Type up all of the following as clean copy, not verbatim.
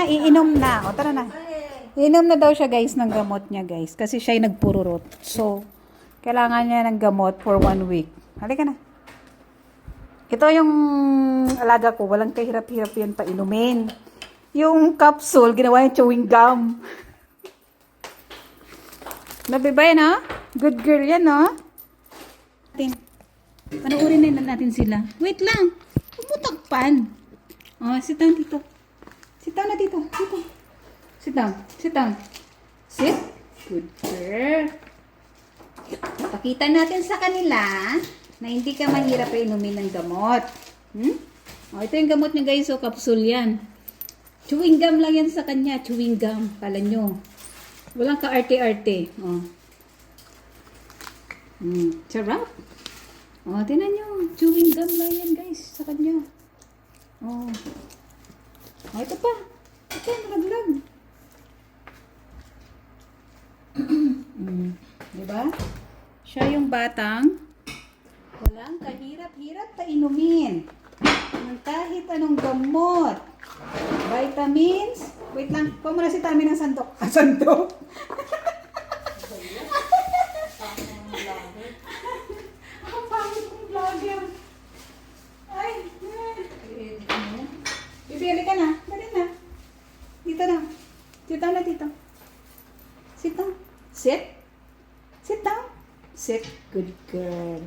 iinom na. O, tara na. Iinom na daw siya, guys, ng gamot niya, guys. Kasi siya'y nagpururot. So, kailangan niya ng gamot for 1 week. Halika na. Ito yung alaga ko. Walang kahirap-hirap yan pa inumin. Yung capsule, ginawa yung chewing gum. Nabibay na? Good girl yan, no? Panoorin na natin sila. Wait lang. Umutakpan. Oh, sit down dito. Sit down na dito. Dito. Sit down. Sit down. Sit. Good girl. Pakita natin sa kanila na hindi ka mahirap inumin ng gamot. Oh, ito yung gamot niya, guys. So, capsule yan. Chewing gum lang yan sa kanya. Chewing gum. Kala nyo. Walang ka-arte-arte. Oh. Sarap. Oh, tinan nyo. Chewing gum lang yan, guys, sa kanya. Oh. Oh, ito pa. Ito, nalaglag. Diba? Siya yung batang walang kahirap-hirap pa inumin ng kahit anong gamot. Vitamins. Wait lang. Kuha muna si Tami ng sandok. Sandok? Ang pangit kong vlogger. Ay. Bibili ka na. Dali na. Dito na. Sit down na dito. Sit down. Sit. Sit down. Sit. Good girl.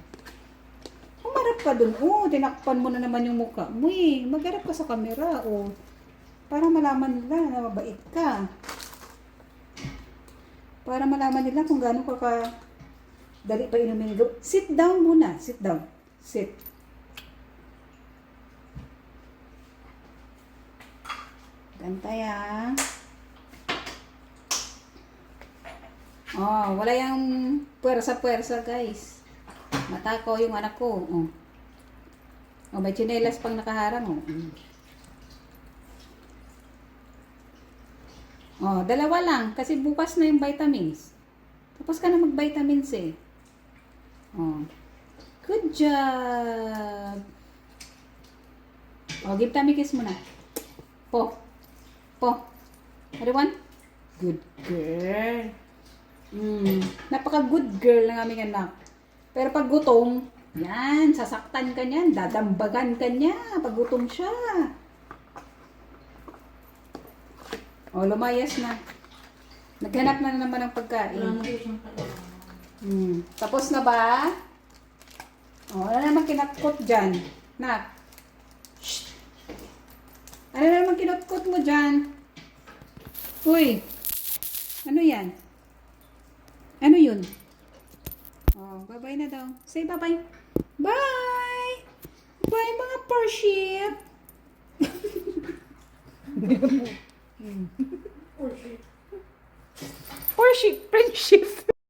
Humarap ka dun. Oh, tinakpan mo na naman yung mukha mo eh. Magharap ka sa camera. Oh. Para malaman nila na mabait ka. Para malaman nila kung gaano ka dali pa inumin. Sit down muna. Sit down. Sit. Gantay ah. Oh, wala yung puwersa-puwersa, guys. Matakaw yung anak ko. Oh. Oh, may tsinelas pang nakaharang. Oh. Oh, dalawa lang. Kasi bukas na yung vitamins. Tapos ka na mag-vitamins eh. Oh. Good job. Oh, give tummy kiss muna. Po. Po. Everyone? Good girl. Napaka-good girl ng aming anak. Pero pag gutom, yan, sasaktan ka niyan, dadambagan ka niya pag gutom siya. O, lumayas na. Naghanap na naman ng pagkain. Tapos na ba? O, ano naman kinatkot dyan? Nak. Shh. Ano naman kinatkot mo dyan? Uy. Ano yan? Ano yun? Oh, bye-bye na daw. Say bye-bye. Bye! Bye mga parship! Parship, friendship.